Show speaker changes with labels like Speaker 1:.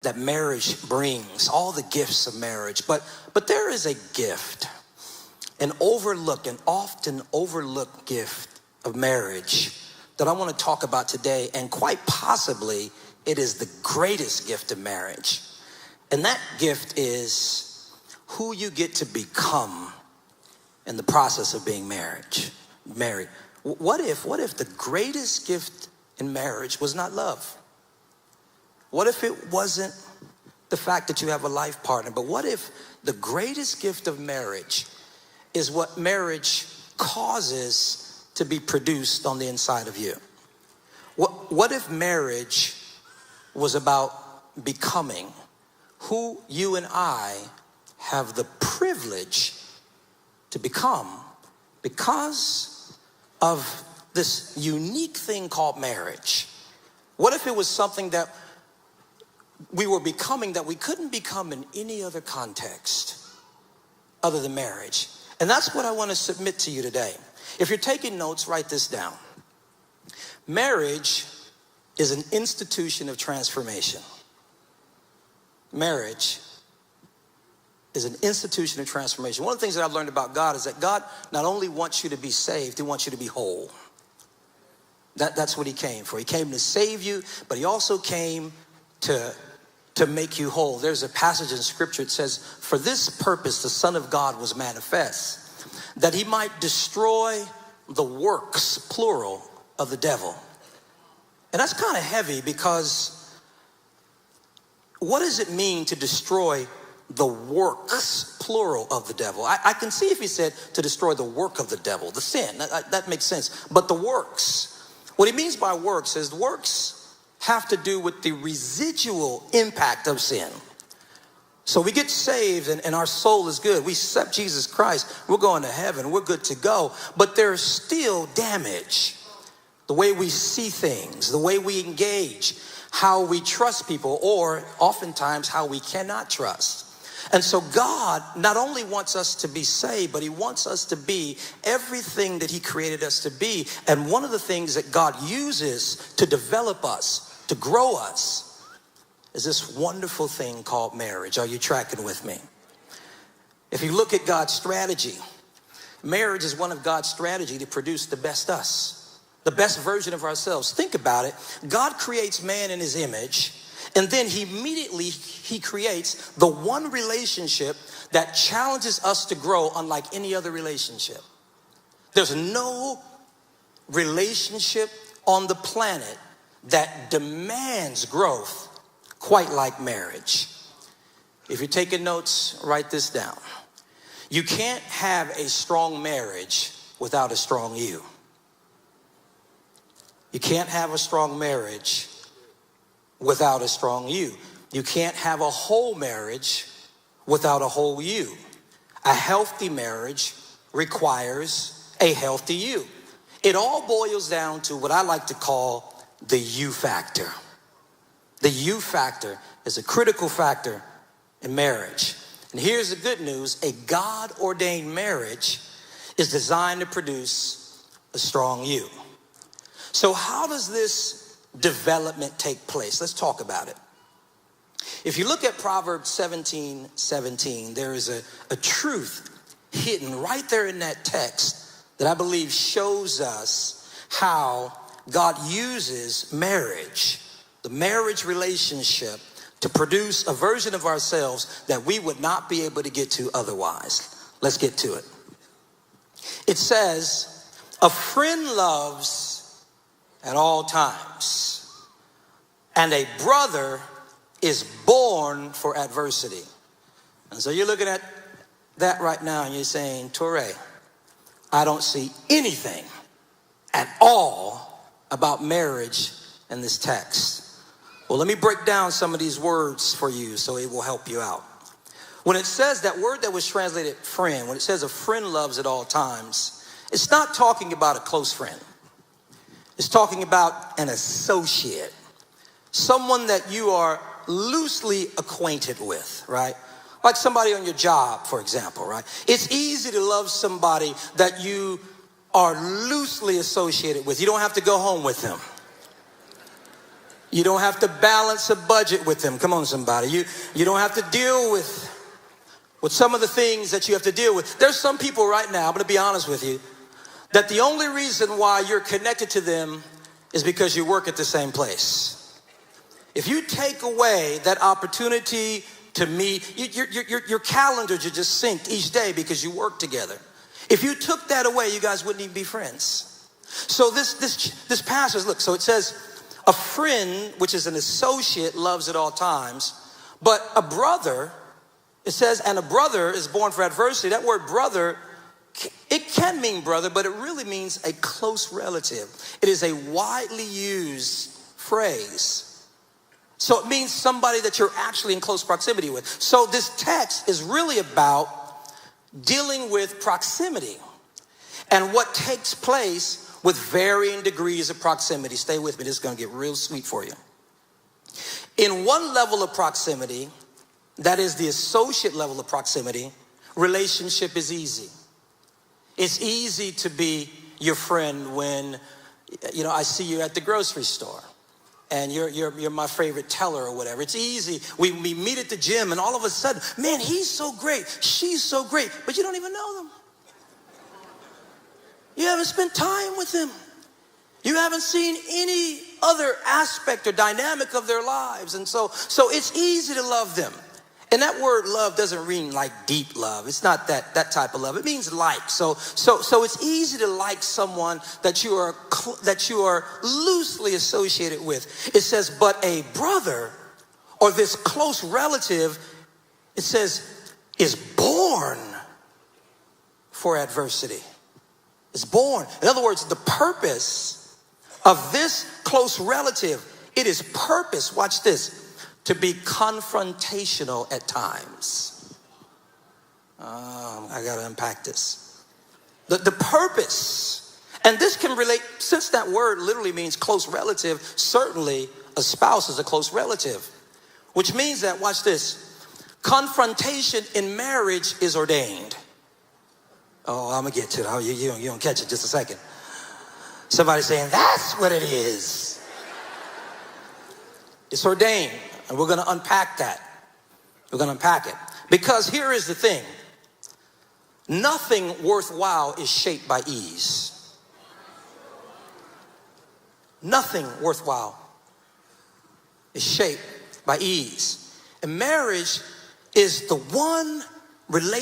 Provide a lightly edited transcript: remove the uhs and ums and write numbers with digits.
Speaker 1: that marriage brings, all the gifts of marriage. But there is a gift, an often overlooked gift of marriage that I want to talk about today, and quite possibly it is the greatest gift of marriage. And that gift is who you get to become in the process of being married. What if the greatest gift in marriage was not love? What if it wasn't the fact that you have a life partner, but what if the greatest gift of marriage is what marriage causes to be produced on the inside of you? What if marriage was about becoming who you and I have the privilege to become because of this unique thing called marriage? What if it was something that we were becoming that we couldn't become in any other context other than marriage? And that's what I want to submit to you today. If you're taking notes, write this down. Marriage is an institution of transformation. Marriage is an institution of transformation. One of the things that I've learned about God is that God not only wants you to be saved, he wants you to be whole. That's what he came for. He came to save you, but he also came to make you whole. There's a passage in scripture that says, for this purpose, the Son of God was manifest, that he might destroy the works, plural, of the devil. And that's kind of heavy, because what does it mean to destroy the works, plural, of the devil? I can see if he said to destroy the work of the devil, the sin, that makes sense. But the works, what he means by works is works have to do with the residual impact of sin. So we get saved and our soul is good. We accept Jesus Christ. We're going to heaven. We're good to go. But there's still damage. The way we see things, the way we engage, how we trust people, or oftentimes how we cannot trust. And so God not only wants us to be saved, but he wants us to be everything that he created us to be. And one of the things that God uses to develop us, to grow us, is this wonderful thing called marriage. Are you tracking with me? If you look at God's strategy, marriage is one of God's strategy to produce the best us, the best version of ourselves. Think about it. God creates man in his image, and then he creates the one relationship that challenges us to grow unlike any other relationship. There's no relationship on the planet that demands growth quite like marriage. If you're taking notes, write this down. You can't have a strong marriage without a strong you. You can't have a strong marriage without a strong you. You can't have a whole marriage without a whole you. A healthy marriage requires a healthy you. It all boils down to what I like to call the you factor. The you factor is a critical factor in marriage. And here's the good news. A God-ordained marriage is designed to produce a strong you. So how does this development take place? Let's talk about it. If you look at Proverbs 17:17, there is a truth hidden right there in that text that I believe shows us how God uses marriage, the marriage relationship, to produce a version of ourselves that we would not be able to get to otherwise. Let's get to it. It says, a friend loves at all times, and a brother is born for adversity. And so you're looking at that right now and you're saying, Torre, I don't see anything at all about marriage in this text. Well, let me break down some of these words for you so it will help you out. When it says that word that was translated friend, when it says a friend loves at all times, it's not talking about a close friend. It's talking about an associate, someone that you are loosely acquainted with, right? Like somebody on your job, for example, right? It's easy to love somebody that you are loosely associated with. You don't have to go home with them. You don't have to balance a budget with them. Come on, somebody. You don't have to deal with some of the things that you have to deal with. There's some people right now, I'm going to be honest with you, that the only reason why you're connected to them is because you work at the same place. If you take away that opportunity to meet, your calendars are just synced each day because you work together. If you took that away, you guys wouldn't even be friends. So this passage, look, so it says, a friend, which is an associate, loves at all times, but a brother, it says, and a brother is born for adversity. That word brother, it can mean brother, but it really means a close relative. It is a widely used phrase. So it means somebody that you're actually in close proximity with. So this text is really about dealing with proximity and what takes place with varying degrees of proximity. Stay with me, this is going to get real sweet for you. In one level of proximity, that is the associate level of proximity, relationship is easy. It's easy to be your friend when, I see you at the grocery store and you're my favorite teller or whatever. It's easy. We meet at the gym and all of a sudden, man, he's so great, she's so great, but you don't even know them. You haven't spent time with them. You haven't seen any other aspect or dynamic of their lives. And so it's easy to love them. And that word love doesn't mean like deep love. It's not that type of love. It means like. So it's easy to like someone that you are loosely associated with. It says, but a brother or this close relative, it says, is born for adversity. It's born. In other words, the purpose of this close relative, it is purpose, watch this, to be confrontational at times. I got to unpack this. The purpose, and this can relate, since that word literally means close relative, certainly a spouse is a close relative, which means that, watch this, confrontation in marriage is ordained. Oh, I'm going to get to it. You don't catch it just a second. Somebody saying, that's what it is. It's ordained. And we're going to unpack that. We're going to unpack it. Because here is the thing. Nothing worthwhile is shaped by ease. Nothing worthwhile is shaped by ease. And marriage is the one relationship